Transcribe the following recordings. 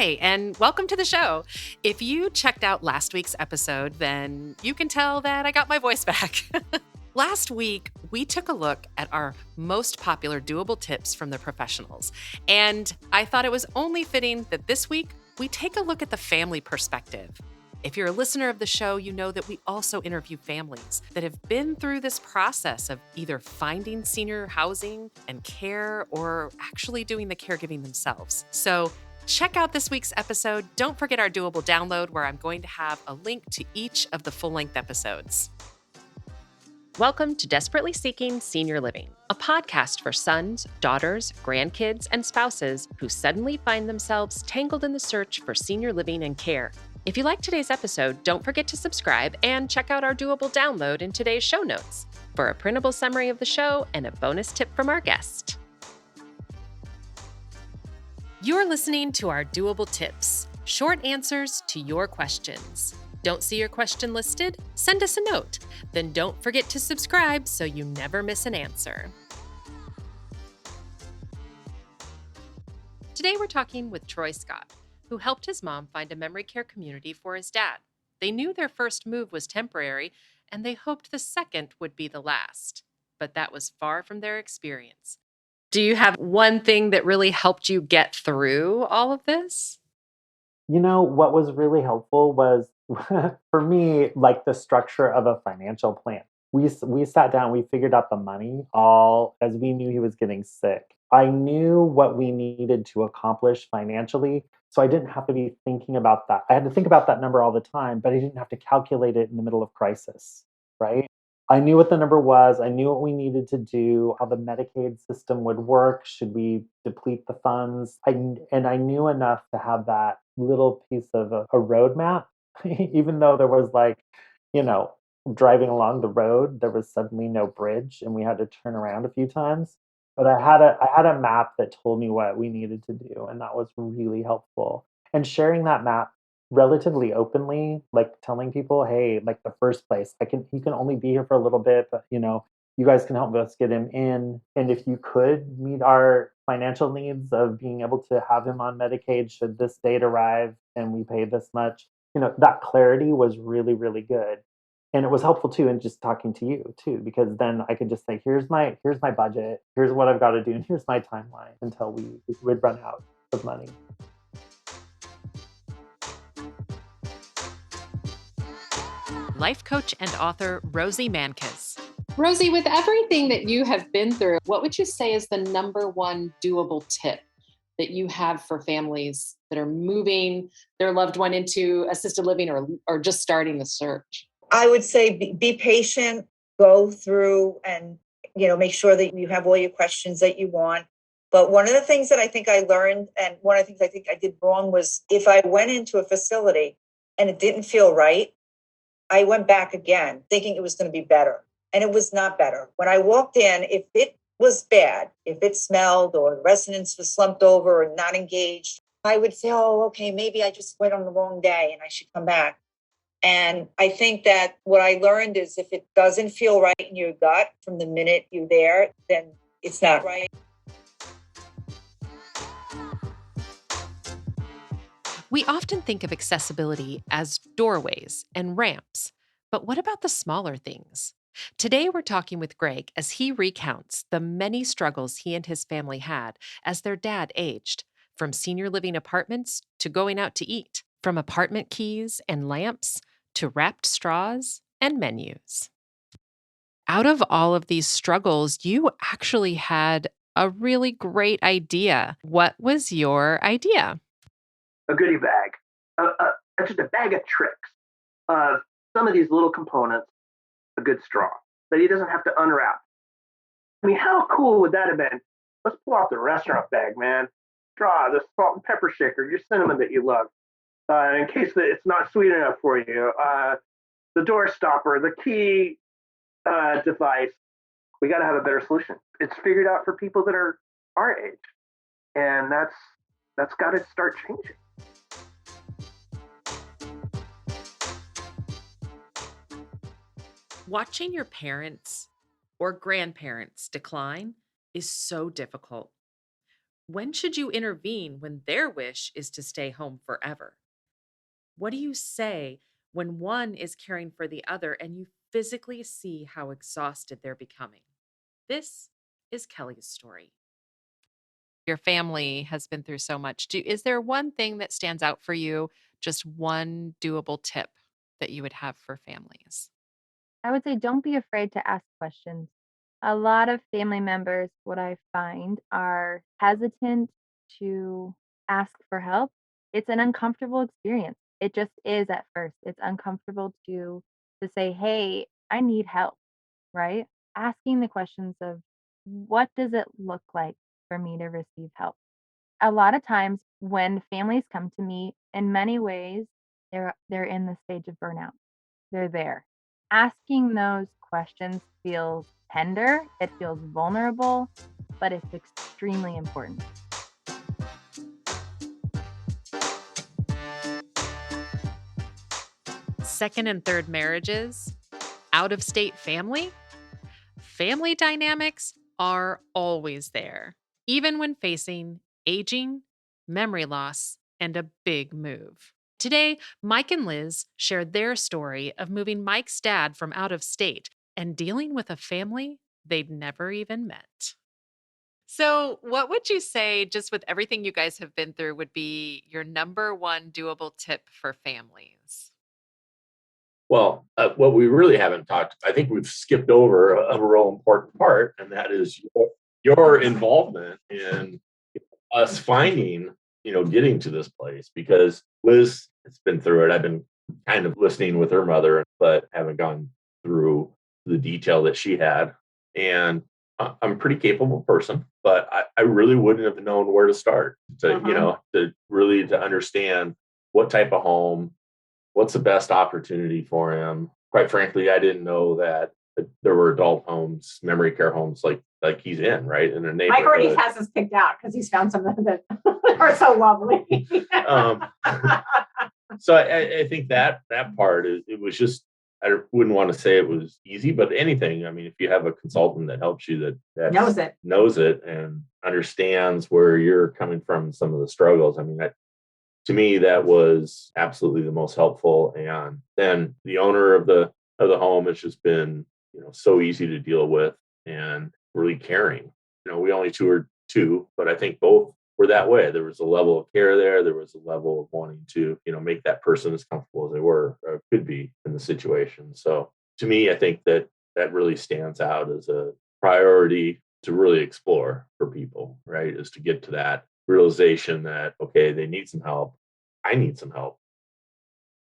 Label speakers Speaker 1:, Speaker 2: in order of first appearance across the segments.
Speaker 1: Hi, and welcome to the show. If you checked out last week's episode, then you can tell that I got my voice back. Last week, we took a look at our most popular doable tips from the professionals, and I thought it was only fitting that this week we take a look at the family perspective. If you're a listener of the show, you know that we also interview families that have been through this process of either finding senior housing and care or actually doing the caregiving themselves. So check out this week's episode. Don't forget our doable download, where I'm going to have a link to each of the full-length episodes. Welcome to Desperately Seeking Senior Living, a podcast for sons, daughters, grandkids, and spouses who suddenly find themselves tangled in the search for senior living and care. If you like today's episode, don't forget to subscribe and check out our doable download in today's show notes for a printable summary of the show and a bonus tip from our guest. You're listening to our doable tips, short answers to your questions. Don't see your question listed? Send us a note. Then don't forget to subscribe so you never miss an answer. Today we're talking with Troy Scott, who helped his mom find a memory care community for his dad. They knew their first move was temporary, and they hoped the second would be the last. But that was far from their experience. Do you have one thing that really helped you get through all of this?
Speaker 2: You know, what was really helpful was, for me, like the structure of a financial plan. We sat down, we figured out the money all as we knew he was getting sick. I knew what we needed to accomplish financially, so I didn't have to be thinking about that. I had to think about that number all the time, but I didn't have to calculate it in the middle of crisis, right? I knew what the number was. I knew what we needed to do, how the Medicaid system would work. Should we deplete the funds? And I knew enough to have that little piece of a roadmap, even though there was like, you know, driving along the road, there was suddenly no bridge and we had to turn around a few times. But I had a map that told me what we needed to do, and that was really helpful. And sharing that map relatively openly, like telling people, hey, like the first place, he can only be here for a little bit, but you guys can help us get him in. And if you could meet our financial needs of being able to have him on Medicaid should this date arrive and we pay this much, that clarity was really, really good. And it was helpful too in just talking to you too, because then I could just say, here's my budget, here's what I've got to do, and here's my timeline until we would run out of money.
Speaker 1: Life coach and author Rosie Mankis.
Speaker 3: Rosie, with everything that you have been through, what would you say is the number one doable tip that you have for families that are moving their loved one into assisted living or just starting the search?
Speaker 4: I would say be patient, go through and, make sure that you have all your questions that you want. But one of the things that I think I learned, and one of the things I think I did wrong, was if I went into a facility and it didn't feel right, I went back again thinking it was going to be better. And it was not better. When I walked in, if it was bad, if it smelled or the residents were slumped over or not engaged, I would say, oh, okay, maybe I just went on the wrong day and I should come back. And I think that what I learned is if it doesn't feel right in your gut from the minute you're there, then it's not right.
Speaker 1: We often think of accessibility as doorways and ramps, but what about the smaller things? Today, we're talking with Greg as he recounts the many struggles he and his family had as their dad aged, from senior living apartments to going out to eat, from apartment keys and lamps to wrapped straws and menus. Out of all of these struggles, you actually had a really great idea. What was your idea?
Speaker 5: A goodie bag, just a bag of tricks of some of these little components, a good straw that he doesn't have to unwrap. I mean, how cool would that have been? Let's pull out the restaurant bag, man. Straw, the salt and pepper shaker, your cinnamon that you love. In case that it's not sweet enough for you, the door stopper, the key device. We got to have a better solution. It's figured out for people that are our age, and that's got to start changing.
Speaker 1: Watching your parents or grandparents decline is so difficult. When should you intervene when their wish is to stay home forever? What do you say when one is caring for the other and you physically see how exhausted they're becoming? This is Kelly's story. Your family has been through so much. Is there one thing that stands out for you? Just one doable tip that you would have for families?
Speaker 6: I would say don't be afraid to ask questions. A lot of family members, what I find, are hesitant to ask for help. It's an uncomfortable experience. It just is at first. It's uncomfortable to say, "Hey, I need help," right? Asking the questions of what does it look like for me to receive help? A lot of times when families come to me, in many ways, they're in the stage of burnout. They're there. Asking those questions feels tender, it feels vulnerable, but it's extremely important.
Speaker 1: Second and third marriages, out of state family, family dynamics are always there, even when facing aging, memory loss, and a big move. Today, Mike and Liz shared their story of moving Mike's dad from out of state and dealing with a family they'd never even met. So, what would you say, just with everything you guys have been through, would be your number one doable tip for families?
Speaker 7: Well, what we really haven't talked, I think we've skipped over a real important part, and that is your involvement in us finding, getting to this place. Because Liz has been through it. I've been kind of listening with her mother, but haven't gone through the detail that she had. And I'm a pretty capable person, but I really wouldn't have known where to start to really to understand what type of home, what's the best opportunity for him. Quite frankly, I didn't know that there were adult homes, memory care homes like he's in, right, in a
Speaker 8: Mike already
Speaker 7: neighborhood.
Speaker 8: has us picked out because he's found some that are so lovely.
Speaker 7: Um, so I think that part it was just, I wouldn't want to say it was easy, but anything. I mean, if you have a consultant that helps you that knows it and understands where you're coming from, some of the struggles. I mean, to me, that was absolutely the most helpful. And then the owner of the home has just been, so easy to deal with and really caring. We only toured two, but I think both were that way. There was a level of care there. There was a level of wanting to, make that person as comfortable as they were or could be in the situation. So to me, I think that really stands out as a priority to really explore for people, right? Is to get to that realization that, okay, they need some help. I need some help.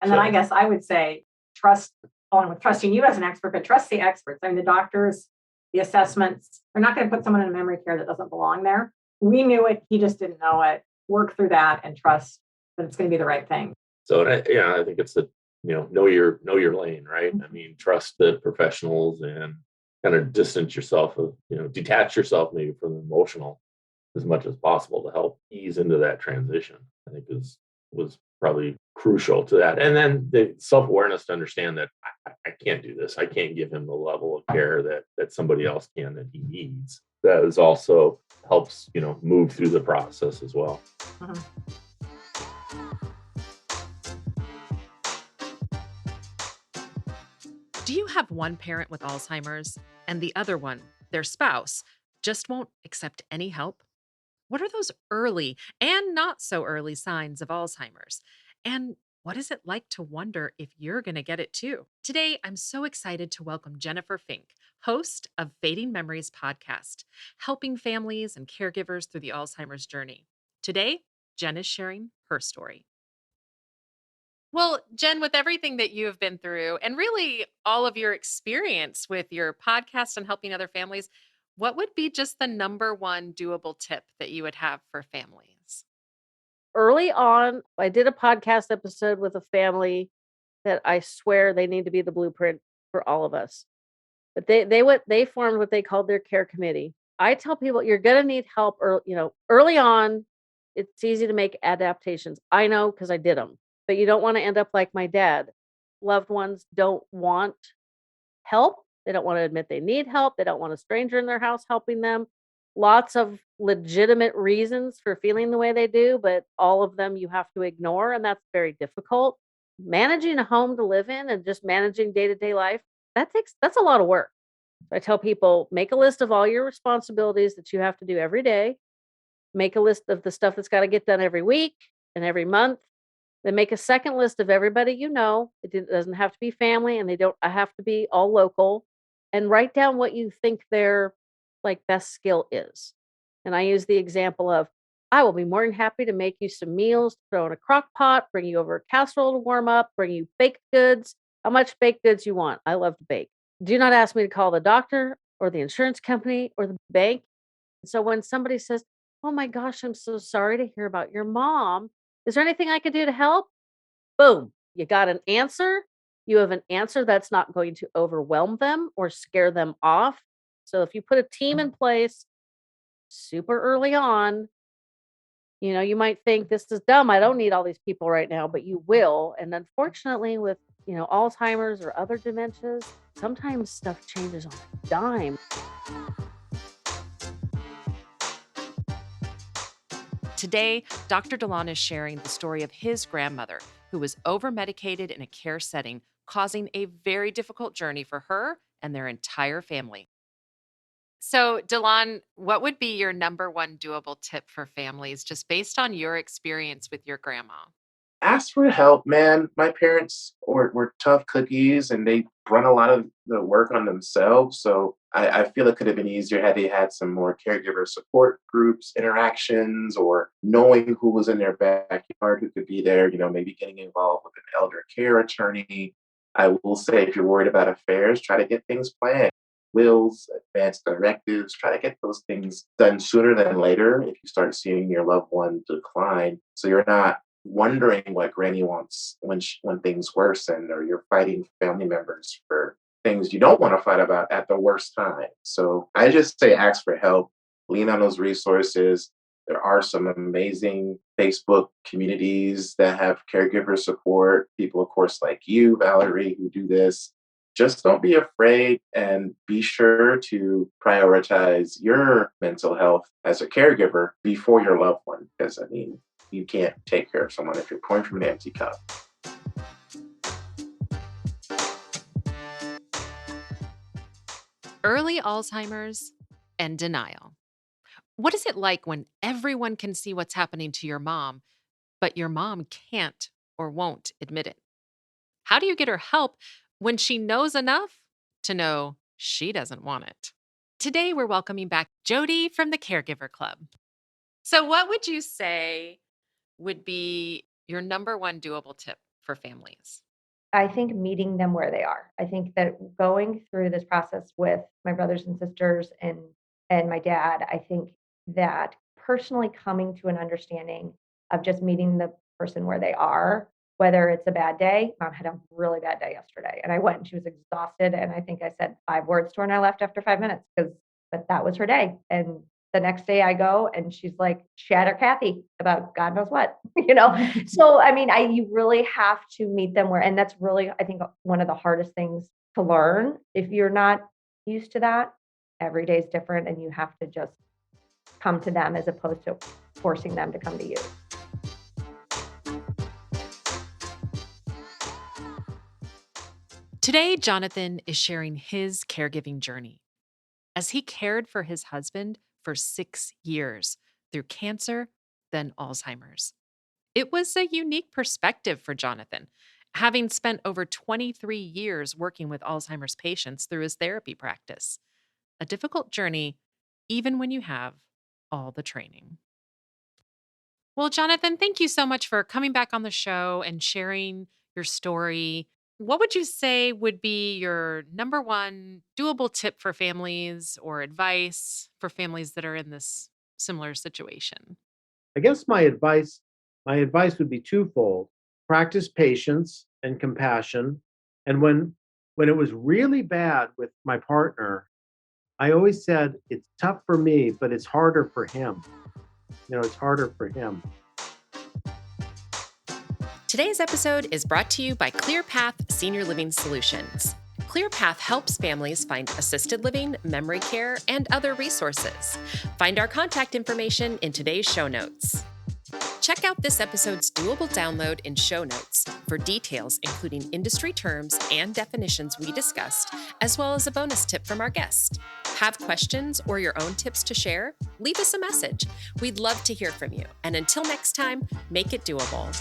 Speaker 8: And then I guess I would say trust, along with trusting you as an expert, but trust the experts. I mean, the doctors, the assessments, they're not going to put someone in a memory care that doesn't belong there. We knew it. He just didn't know it. Work through that and trust that it's going to be the right thing.
Speaker 7: So, I think it's know your lane, right? I mean, trust the professionals and kind of distance yourself detach yourself maybe from the emotional as much as possible to help ease into that transition. I think was probably crucial to that. And then the self-awareness to understand that I can't do this. I can't give him the level of care that somebody else can that he needs. That is also helps, move through the process as well.
Speaker 8: Mhm.
Speaker 1: Do you have one parent with Alzheimer's and the other one, their spouse, just won't accept any help? What are those early and not so early signs of Alzheimer's? And what is it like to wonder if you're going to get it too? Today, I'm so excited to welcome Jennifer Fink, host of Fading Memories podcast, helping families and caregivers through the Alzheimer's journey. Today, Jen is sharing her story. Well, Jen, with everything that you have been through and really all of your experience with your podcast and helping other families, what would be just the number one doable tip that you would have for families?
Speaker 9: Early on, I did a podcast episode with a family that I swear they need to be the blueprint for all of us. But they formed what they called their care committee. I tell people you're going to need help early on. It's easy to make adaptations. I know because I did them. But you don't want to end up like my dad. Loved ones don't want help. They don't want to admit they need help. They don't want a stranger in their house helping them. lots of legitimate reasons for feeling the way they do, but all of them you have to ignore, and that's very difficult. Managing a home to live in and just managing day-to-day life, that's a lot of work. I tell people, make a list of all your responsibilities that you have to do every day. Make a list of the stuff that's got to get done every week and every month. Then make a second list of everybody you know. Doesn't have to be family, and they don't have to be all local. And write down what you think their best skill is. And I use the example of, I will be more than happy to make you some meals, throw in a crock pot, bring you over a casserole to warm up, bring you baked goods. How much baked goods you want? I love to bake. Do not ask me to call the doctor or the insurance company or the bank. So when somebody says, "Oh my gosh, I'm so sorry to hear about your mom. Is there anything I could do to help?" Boom, you got an answer. You have an answer that's not going to overwhelm them or scare them off. So if you put a team in place super early on, you might think, this is dumb. I don't need all these people right now, but you will. And unfortunately, with, Alzheimer's or other dementias, sometimes stuff changes on a dime.
Speaker 1: Today, Dr. DeLon is sharing the story of his grandmother, who was over-medicated in a care setting, causing a very difficult journey for her and their entire family. So, DeLon, what would be your number one doable tip for families, just based on your experience with your grandma?
Speaker 10: Ask for help, man. My parents were tough cookies and they run a lot of the work on themselves. So I feel it could have been easier had they had some more caregiver support groups, interactions, or knowing who was in their backyard who could be there, maybe getting involved with an elder care attorney. I will say, if you're worried about affairs, try to get things planned. Wills, advance directives, try to get those things done sooner than later if you start seeing your loved one decline. So you're not wondering what granny wants when things worsen, or you're fighting family members for things you don't want to fight about at the worst time. So I just say ask for help, lean on those resources. There are some amazing Facebook communities that have caregiver support, people, of course, like you, Valerie, who do this. Just don't be afraid, and be sure to prioritize your mental health as a caregiver before your loved one. Because, you can't take care of someone if you're pouring from an empty cup.
Speaker 1: Early Alzheimer's and denial. What is it like when everyone can see what's happening to your mom, but your mom can't or won't admit it? How do you get her help when she knows enough to know she doesn't want it? Today, we're welcoming back Jody from the Caregiver Club. So, what would you say would be your number one doable tip for families?
Speaker 6: I think meeting them where they are. I think that going through this process with my brothers and sisters and my dad, I think that personally coming to an understanding of just meeting the person where they are, whether it's a bad day. Mom had a really bad day yesterday, and I went and she was exhausted, and I think I said 5 words to her and I left after 5 minutes but that was her day. And the next day I go and she's like, shatter Kathy about God knows what, So, you really have to meet them where, and that's really, I think, one of the hardest things to learn. If you're not used to that, every day is different and you have to just come to them as opposed to forcing them to come to you.
Speaker 1: Today, Jonathan is sharing his caregiving journey as he cared for his husband for 6 years through cancer, then Alzheimer's. It was a unique perspective for Jonathan, having spent over 23 years working with Alzheimer's patients through his therapy practice. A difficult journey, even when you have all the training. Well, Jonathan, thank you so much for coming back on the show and sharing your story. What would you say would be your number one doable tip for families or advice for families that are in this similar situation?
Speaker 11: I guess my advice would be twofold. Practice patience and compassion. And when it was really bad with my partner, I always said, it's tough for me, but it's harder for him. It's harder for him.
Speaker 1: Today's episode is brought to you by ClearPath Senior Living Solutions. ClearPath helps families find assisted living, memory care, and other resources. Find our contact information in today's show notes. Check out this episode's doable download in show notes for details, including industry terms and definitions we discussed, as well as a bonus tip from our guest. Have questions or your own tips to share? Leave us a message. We'd love to hear from you. And until next time, make it doable.